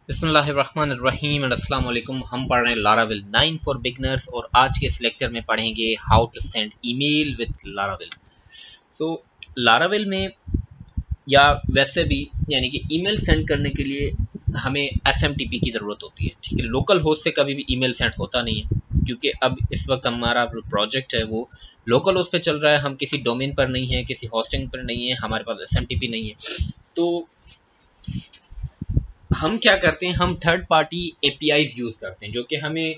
बिस्मिल्लाहिर्रहमानिर्रहीम एंड अस्सलाम वालेकुम। हम पढ़ रहे हैं लाराविल 9 फॉर बिगनर्स और आज के इस लेक्चर में पढ़ेंगे how to send email with Laravel. तो लाराविल में या वैसे भी यानी कि ईमेल सेंड करने के लिए हमें एसएमटीपी की ज़रूरत होती है। ठीक है, लोकल होस्ट से कभी भी ईमेल सेंड होता नहीं है क्योंकि अब इस वक्त हमारा प्रोजेक्ट है वो लोकल होस्ट पे चल रहा है। हम किसी डोमेन पर नहीं है, किसी होस्टिंग पर नहीं है, हमारे पास एसएमटीपी नहीं है। तो हम क्या करते हैं, हम थर्ड पार्टी एपीआईज यूज करते हैं जो कि हमें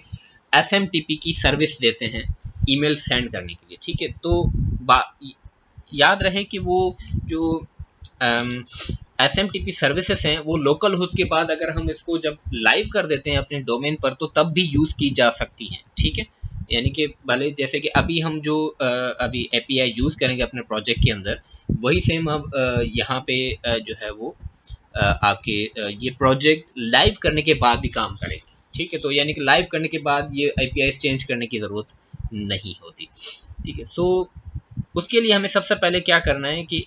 एसएमटीपी की सर्विस देते हैं ईमेल सेंड करने के लिए। ठीक है, तो याद रहे कि वो जो एसएमटीपी सर्विसेज हैं वो लोकल होस्ट के बाद अगर हम इसको जब लाइव कर देते हैं अपने डोमेन पर तो तब भी यूज की जा सकती हैं। ठीक है, यानी कि भले जैसे कि अभी हम जो अभी एपीआई यूज करेंगे अपने प्रोजेक्ट के अंदर, वही सेम अब यहाँ पे जो है वो आपके ये प्रोजेक्ट लाइव करने के बाद भी काम करेगी। ठीक है, तो यानी कि लाइव करने के बाद ये एपीआई चेंज करने की ज़रूरत नहीं होती। ठीक है, सो उसके लिए हमें सबसे पहले क्या करना है कि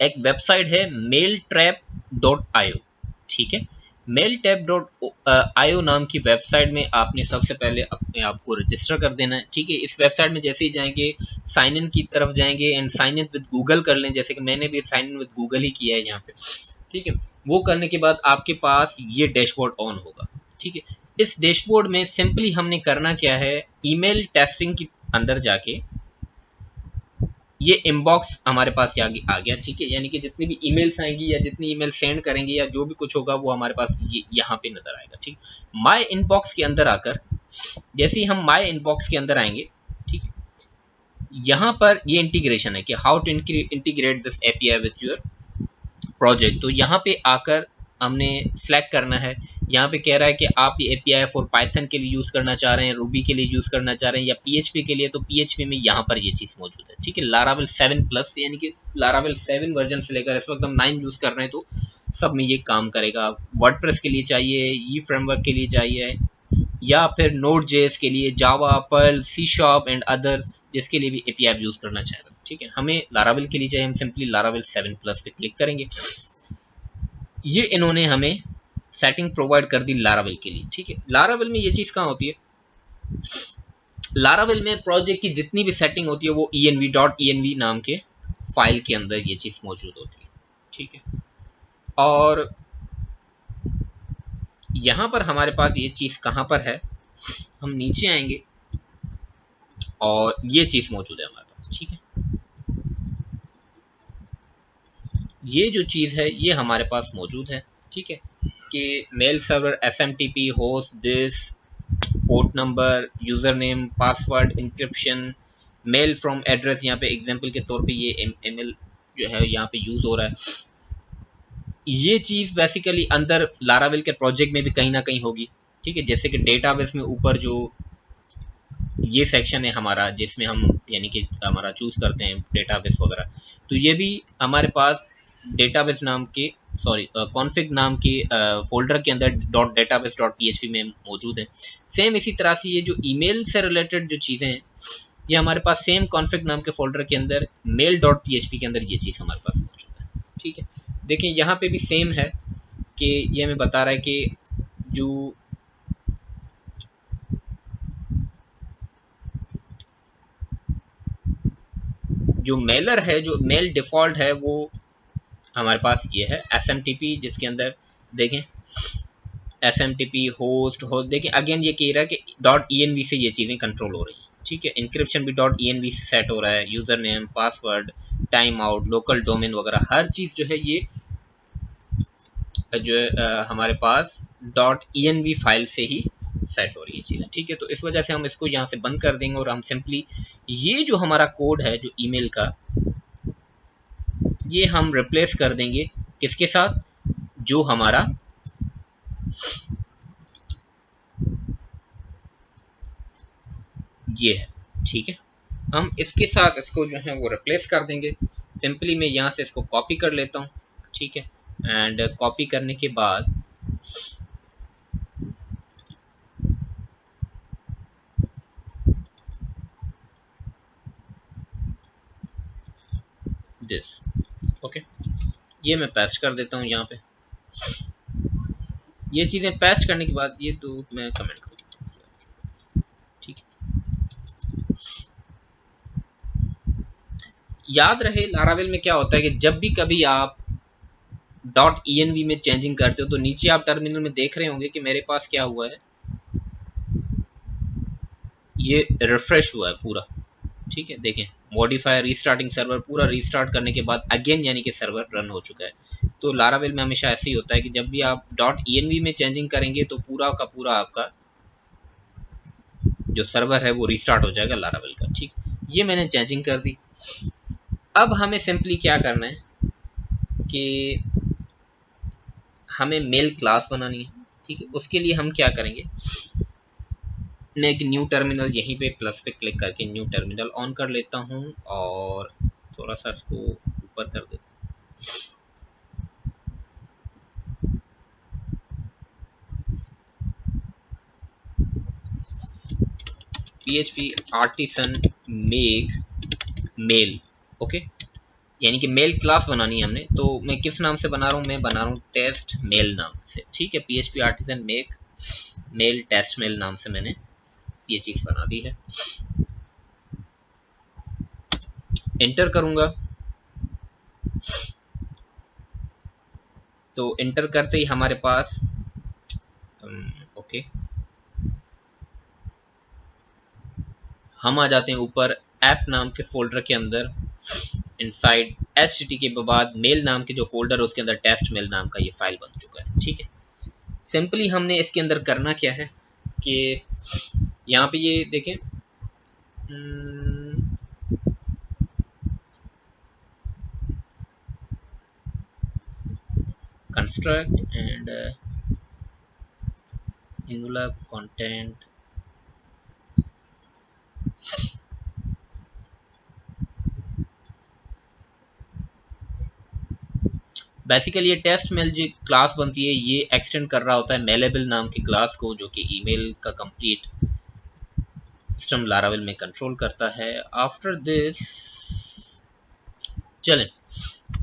एक वेबसाइट है mailtrap.io। ठीक है, mailtrap.io नाम की वेबसाइट में आपने सबसे पहले अपने आप को रजिस्टर कर देना है। ठीक है, इस वेबसाइट में जैसे ही जाएंगे साइन इन की तरफ जाएंगे and sign in with Google कर लें, जैसे कि मैंने भी साइन इन विद गूगल ही किया है यहाँ पे। ठीक है, वो करने के बाद आपके पास ये डैशबोर्ड ऑन होगा। ठीक है, इस डैशबोर्ड में सिंपली हमने करना क्या है, ईमेल टेस्टिंग के अंदर जाके ये इनबॉक्स हमारे पास आ गया। ठीक है, यानी कि जितनी भी ईमेल्स आएंगी या जितनी ईमेल सेंड करेंगे या जो भी कुछ होगा वो हमारे पास ये यहाँ पे नजर आएगा। ठीक, माय इनबॉक्स के अंदर आकर जैसे ही हम माय इनबॉक्स के अंदर आएंगे, ठीक, यहाँ पर ये इंटीग्रेशन है कि how to integrate this API with your project. तो यहाँ पे आकर हमने सेलेक्ट करना है। यहाँ पे कह रहा है कि आप ये एपीआई फॉर पाइथन के लिए यूज़ करना चाह रहे हैं, रूबी के लिए यूज़ करना चाह रहे हैं या पीएचपी के लिए, तो पीएचपी में यहाँ पर ये चीज़ मौजूद है। ठीक है, लाराविल 7 प्लस यानी कि लाराविल 7 वर्जन से लेकर इस वक्त हम 9 यूज़ कर रहे हैं तो सब में ये काम करेगा। वर्डप्रेस के लिए चाहिए, ये फ्रेमवर्क के लिए चाहिए या फिर नोड जेएस के लिए, Java, Perl, C sharp and others जिसके लिए भी एपीआई यूज़ करना चाह रहे हैं। ठीक है, हमें लाराविल के लिए चाहिए, हम सिंपली लाराविल 7 प्लस पे क्लिक करेंगे। ये इन्होंने हमें सेटिंग प्रोवाइड कर दी लाराविल के लिए। ठीक है, लाराविल में ये चीज़ कहाँ होती है, लाराविल में प्रोजेक्ट की जितनी भी सेटिंग होती है वो env.env नाम के फाइल के अंदर ये चीज़ मौजूद होती है। ठीक है, और यहाँ पर हमारे पास ये चीज़ कहाँ पर है, हम नीचे आएंगे और ये चीज़ मौजूद है हमारे पास। ठीक है, ये जो चीज़ है ये हमारे पास मौजूद है। ठीक है, कि mail server SMTP host this port number user name password encryption mail from address, यहाँ पे एग्जांपल के तौर पे ये email जो है यहाँ पे यूज़ हो रहा है। ये चीज़ बेसिकली अंदर लाराविल के प्रोजेक्ट में भी कहीं ना कहीं होगी। ठीक है, जैसे कि डेटाबेस में ऊपर जो ये सेक्शन है हमारा जिसमें हम यानी कि हमारा चूज करते हैं डेटाबेस वगैरह, तो ये भी हमारे पास डेटाबेस नाम के कॉन्फ़िग नाम के फोल्डर के अंदर .database.php में मौजूद है। सेम इसी तरह से ये जो ईमेल से रिलेटेड जो चीज़ें हैं ये हमारे पास सेम कॉन्फ़िग नाम के फोल्डर के अंदर mail.php के अंदर ये चीज़ हमारे पास मौजूद है। ठीक है, देखिए यहाँ पे भी सेम है कि ये हमें बता रहा है कि जो मेलर है, जो मेल डिफ़ॉल्ट है वो हमारे पास ये है एसएमटीपी, जिसके अंदर देखें एसएमटीपी होस्ट देखें अगेन ये कह रहा है कि .env से ये चीज़ें कंट्रोल हो रही हैं। ठीक है, इंक्रिप्शन भी .env से सेट हो रहा है, user name password time out local domain वगैरह हर चीज़ जो है ये जो हमारे पास .env फाइल से ही सेट हो रही है चीज़ें। ठीक है, तो इस वजह से हम इसको यहाँ से बंद कर देंगे और हम सिंपली ये जो हमारा कोड है जो ईमेल का ये हम रिप्लेस कर देंगे किसके साथ, जो हमारा ये है। ठीक है, हम इसके साथ इसको जो है वो रिप्लेस कर देंगे। सिंपली मैं यहाँ से इसको कॉपी कर लेता हूँ। ठीक है, एंड कॉपी करने के बाद दिस ओके, ये मैं पेस्ट कर देता हूँ यहाँ पे। ये चीज़ें पेस्ट करने के बाद ये तो मैं कमेंट करूँगा, ठीक है। याद रहे लारावेल में क्या होता है कि जब भी कभी आप .env में चेंजिंग करते हो तो नीचे आप टर्मिनल में देख रहे होंगे कि मेरे पास क्या हुआ है, ये रिफ्रेश हुआ है पूरा, ठीक है। देखें मॉडिफायर रीस्टार्टिंग सर्वर, पूरा रीस्टार्ट करने के बाद अगेन यानी कि सर्वर रन हो चुका है। तो लारावेल में हमेशा ऐसे ही होता है कि जब भी आप .env में चेंजिंग करेंगे तो पूरा का पूरा आपका जो सर्वर है वो रीस्टार्ट हो जाएगा लारावेल का, ठीक। ये मैंने चेंजिंग कर दी। अब हमें सिंपली क्या करना है कि हमें मेल क्लास बनानी है, ठीक है। उसके लिए हम क्या करेंगे, मैं एक न्यू टर्मिनल यहीं पे प्लस पे क्लिक करके न्यू टर्मिनल ऑन कर लेता हूँ और थोड़ा सा इसको ऊपर कर देता हूँ। PHP artisan make mail, okay, यानी कि मेल क्लास बनानी है हमने। तो मैं किस नाम से बना रहा हूँ, मैं बना रहा हूँ टेस्ट मेल नाम से, ठीक है। PHP artisan make mail test mail नाम से मैंने ये चीज़ बना दी है। एंटर करूँगा तो एंटर करते ही हमारे पास ओके हम आ जाते हैं ऊपर ऐप नाम के फोल्डर के अंदर। इनसाइड एचटीटी के बाद मेल नाम के जो फोल्डर है उसके अंदर टेस्ट मेल नाम का ये फाइल बन चुका है, ठीक है। सिंपली हमने इसके अंदर करना क्या है कि यहाँ पे ये देखें, construct and envelope content, basically ये टेस्ट मेल जो क्लास बनती है ये एक्सटेंड कर रहा होता है मेलेबल नाम की क्लास को, जो कि ईमेल का कंप्लीट सिस्टम लारावेल में कंट्रोल करता है। आफ्टर दिस चलें,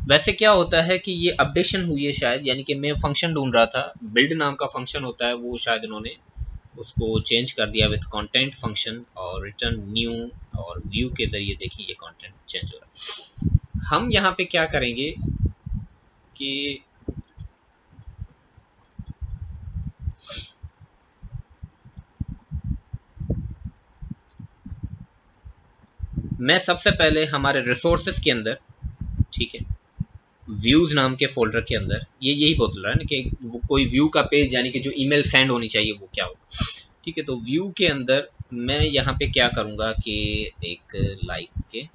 वैसे क्या होता है कि ये अपडेशन हुई है शायद, यानी कि मैं फंक्शन ढूंढ रहा था, बिल्ड नाम का फंक्शन होता है, वो शायद इन्होंने उसको चेंज कर दिया विद कंटेंट फंक्शन और रिटर्न न्यू और व्यू के जरिए देखिए ये कंटेंट चेंज हो रहा है। हम यहाँ पे क्या करेंगे कि मैं सबसे पहले हमारे रिसोर्सेज के अंदर, ठीक है, व्यूज नाम के फोल्डर के अंदर ये यही बोल रहा है ना कि कोई व्यू का पेज यानी कि जो ईमेल सेंड होनी चाहिए वो क्या होगा, ठीक है। तो व्यू के अंदर मैं यहाँ पे क्या करूँगा कि एक लाइक के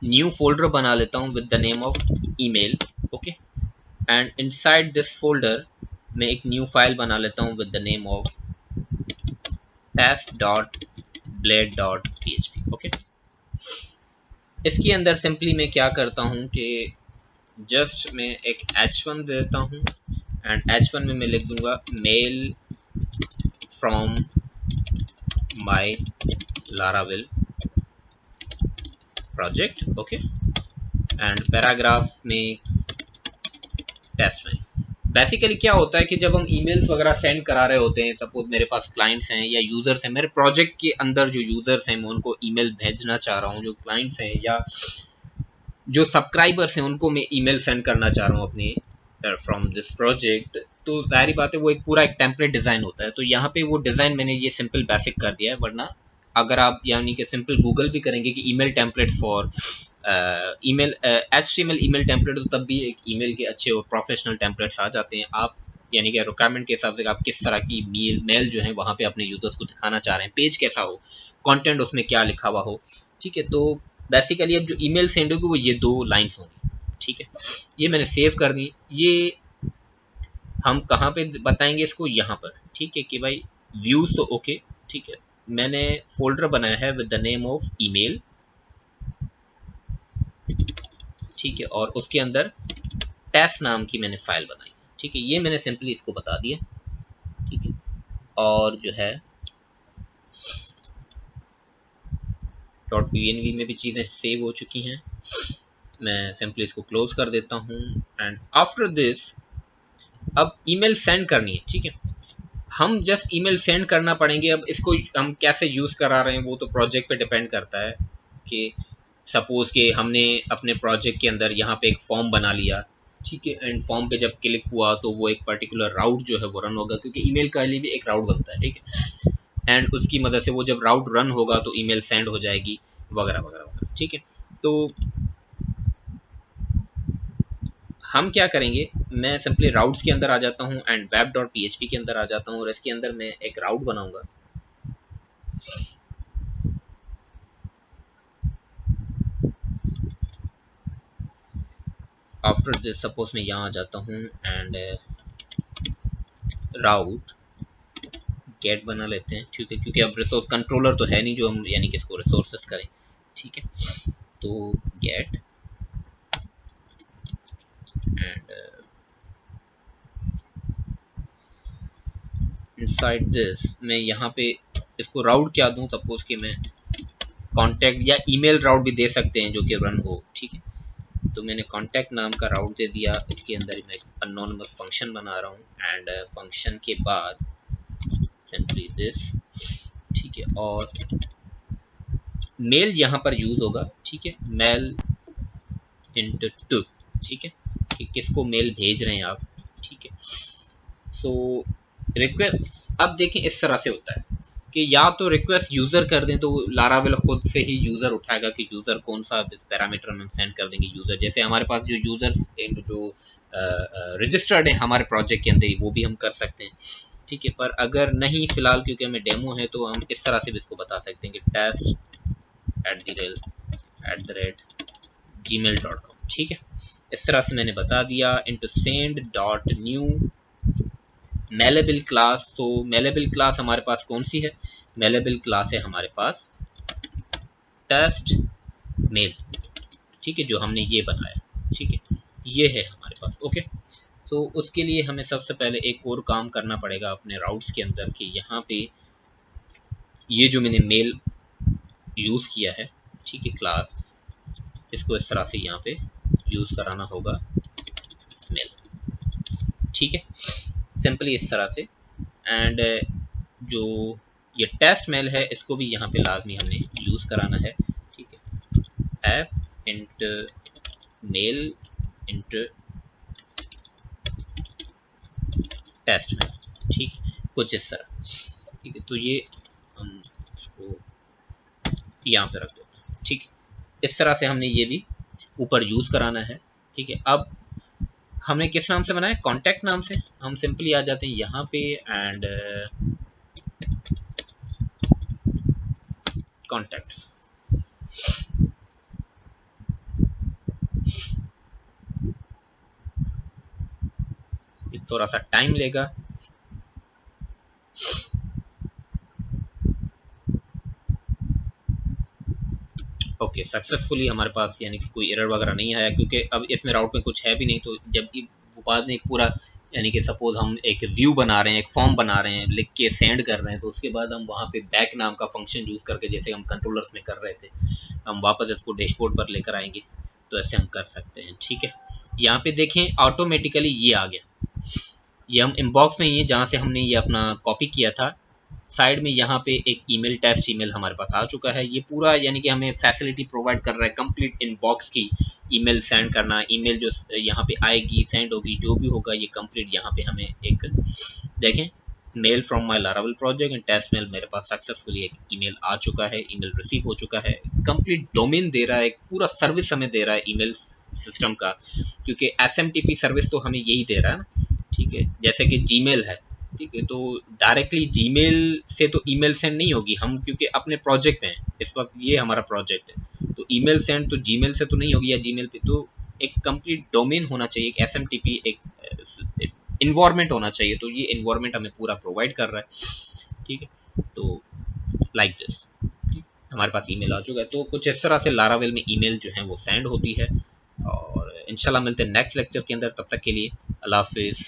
न्यू फोल्डर बना लेता हूँ with the name of email, okay. And inside this folder मैं एक न्यू फाइल बना लेता हूँ with the name of test.blade.php, okay. इसके अंदर सिंपली मैं क्या करता हूँ कि जस्ट मैं एक h1 देता हूँ एंड h1 में मैं लिख दूंगा mail from my Laravel project, okay. And paragraph में टेस्ट में बेसिकली क्या होता है कि जब हम ईमेल्स वगैरह सेंड करा रहे होते हैं, सपोज मेरे पास क्लाइंट्स हैं या यूजर्स हैं, मेरे प्रोजेक्ट के अंदर जो यूजर्स हैं मैं उनको ईमेल भेजना चाह रहा हूँ, जो क्लाइंट्स हैं या जो सब्सक्राइबर्स हैं उनको मैं ईमेल सेंड करना चाह रहा हूँ अपने फ्रॉम दिस प्रोजेक्ट, तो जाहिर बात है वो एक पूरा एक टेम्पलेट डिज़ाइन होता है। तो यहाँ पे वो डिज़ाइन मैंने ये सिंपल बेसिक कर दिया है, वरना अगर आप यानी कि सिंपल गूगल भी करेंगे कि email template for email HTML email template, तो तब भी एक ईमेल के अच्छे और प्रोफेशनल टेम्पलेट्स आ जाते हैं। आप यानी कि रिक्वायरमेंट के हिसाब से आप किस तरह की मेल जो है वहाँ पे अपने यूजर्स को दिखाना चाह रहे हैं, पेज कैसा हो, कंटेंट उसमें क्या लिखा हुआ हो, ठीक है। तो बेसिकली अब जो ईमेल सेंड होगी वो ये 2 लाइंस होंगी, ठीक है। ये मैंने सेव कर दी। ये हम कहाँ पे बताएंगे इसको, यहाँ पर, ठीक है, कि भाई व्यूज तो ओके, ठीक है। मैंने फोल्डर बनाया है with the name of email, ठीक है, और उसके अंदर टेस्ट नाम की मैंने फाइल बनाई, ठीक है। ये मैंने सिंपली इसको बता दिया, ठीक है। और जो है .pnv में भी चीज़ें सेव हो चुकी हैं। मैं सिंपली इसको क्लोज कर देता हूँ। एंड आफ्टर दिस अब ईमेल सेंड करनी है, ठीक है। हम जस्ट ईमेल सेंड करना पड़ेंगे। अब इसको हम कैसे यूज़ करा रहे हैं वो तो प्रोजेक्ट पे डिपेंड करता है कि सपोज कि हमने अपने प्रोजेक्ट के अंदर यहाँ पे एक फॉर्म बना लिया, ठीक है। एंड फॉर्म पे जब क्लिक हुआ तो वो एक पर्टिकुलर राउट जो है वो रन होगा, क्योंकि ईमेल का लिए भी एक राउट बनता है, ठीक है। एंड उसकी मदद से वो जब राउट रन होगा तो ईमेल सेंड हो जाएगी, वगैरह वगैरह वगैरह, ठीक है। तो हम क्या करेंगे, मैं सिंपली राउट्स के अंदर आ जाता हूँ एंड वेब डॉट PHP के अंदर आ जाता हूँ और इसके अंदर मैं एक राउट बनाऊंगा। आफ्टर दिस सपोज मैं यहाँ आ जाता हूँ एंड राउट गेट बना लेते हैं, ठीक है, क्योंकि अब रिसोर्स कंट्रोलर तो है नहीं जो हम यानी कि इसको रिसोर्सेस करें, ठीक है। तो गेट एंड इनसाइड दिस मैं यहाँ पे इसको राउट क्या दूँ, सपोज कि मैं कॉन्टैक्ट या ईमेल राउट भी दे सकते हैं जो कि रन हो, ठीक है। तो मैंने कॉन्टैक्ट नाम का राउट दे दिया। इसके अंदर मैं अनोनिमस फंक्शन बना रहा हूँ एंड फंक्शन के बाद सिंपली दिस, ठीक है। और मेल यहाँ पर यूज होगा, ठीक है, मेल इंटू टू, ठीक है, कि किसको मेल भेज रहे हैं आप, ठीक है। सो रिक्वेस्ट अब देखें इस तरह से होता है कि या तो रिक्वेस्ट यूजर कर दें तो लारावेल खुद से ही यूजर उठाएगा कि यूजर कौन सा पैरामीटर हम सेंड कर देंगे यूजर, जैसे हमारे पास जो यूजर्स जो रजिस्टर्ड है हमारे प्रोजेक्ट के अंदर ही वो भी हम कर सकते हैं, ठीक है। पर अगर नहीं फिलहाल क्योंकि हमें डेमो है तो हम इस तरह से भी इसको बता सकते हैं कि test@gmail.com, ठीक है। इस तरह से मैंने बता दिया। Into send dot new malleable class. तो मेलेबल क्लास हमारे पास कौन सी है, मेलेबल क्लास है हमारे पास टेस्ट मेल, ठीक है, जो हमने ये बनाया, ठीक है, ये है हमारे पास, ओके। तो उसके लिए हमें सबसे पहले एक और काम करना पड़ेगा अपने राउट्स के अंदर कि यहाँ पे ये जो मैंने मेल यूज़ किया है, ठीक है, क्लास, इसको इस तरह से यहाँ पे यूज़ कराना होगा मेल, ठीक है, सिंपली इस तरह से। एंड जो ये टेस्ट मेल है इसको भी यहाँ पे लाजमी हमने यूज़ कराना है, ठीक है। ऐप इंट मेल इंट टेस्ट मेल, ठीक है, कुछ इस तरह, ठीक है। तो ये हम इसको यहाँ पे रख देते हैं, ठीक है। इस तरह से हमने ये भी ऊपर यूज़ कराना है, ठीक है। अब हमने किस नाम से बनाया, कॉन्टैक्ट नाम से। हम सिंपली आ जाते हैं यहाँ पे एंड कॉन्टैक्ट, थोड़ा सा टाइम लेगा। ओके, सक्सेसफुली हमारे पास यानी कि कोई एरर वगैरह नहीं आया, क्योंकि अब इसमें राउट में कुछ है भी नहीं। तो जब वो बाद में एक पूरा यानी कि सपोज हम एक व्यू बना रहे हैं, एक फॉर्म बना रहे हैं, लिख के सेंड कर रहे हैं, तो उसके बाद हम वहाँ पे बैक नाम का फंक्शन यूज़ करके जैसे हम कंट्रोलर्स में कर रहे थे, हम वापस इसको डैशबोर्ड पर लेकर आएंगे, तो ऐसे हम कर सकते हैं, ठीक है। यहाँ पे देखें ऑटोमेटिकली ये आ गया, ये हम इनबॉक्स में ही है जहाँ से हमने ये अपना कॉपी किया था। साइड में यहाँ पे एक ईमेल टेस्ट ईमेल हमारे पास आ चुका है। ये पूरा यानी कि हमें फैसिलिटी प्रोवाइड कर रहा है कंप्लीट इनबॉक्स की, ईमेल सेंड करना, ईमेल जो यहाँ पे आएगी सेंड होगी जो भी होगा ये कंप्लीट यहाँ पे हमें एक देखें mail from my Laravel project and test mail, मेरे पास सक्सेसफुली एक ईमेल आ चुका है, ईमेल रिसीव हो चुका है। कंप्लीट डोमेन दे रहा है, पूरा सर्विस हमें दे रहा है ईमेल सिस्टम का, क्योंकि SMTP सर्विस तो हमें यही दे रहा है ना, ठीक है। जैसे कि जीमेल है, ठीक है, तो डायरेक्टली जीमेल से तो ईमेल सेंड नहीं होगी, हम क्योंकि अपने प्रोजेक्ट में हैं इस वक्त, ये हमारा प्रोजेक्ट है, तो ईमेल सेंड तो जीमेल से तो नहीं होगी या जीमेल पे, तो एक कंप्लीट डोमेन होना चाहिए, एक SMTP एक इन्वायरमेंट होना चाहिए। तो ये इन्वायरमेंट हमें पूरा प्रोवाइड कर रहा है, ठीक है। तो लाइक दिस हमारे पास ईमेल आ चुका है। तो कुछ इस तरह से लारावेल में ईमेल जो है वो सेंड होती है। और इंशाल्लाह मिलते हैं नेक्स्ट लेक्चर के अंदर, तब तक के लिए अल्लाह हाफिज़।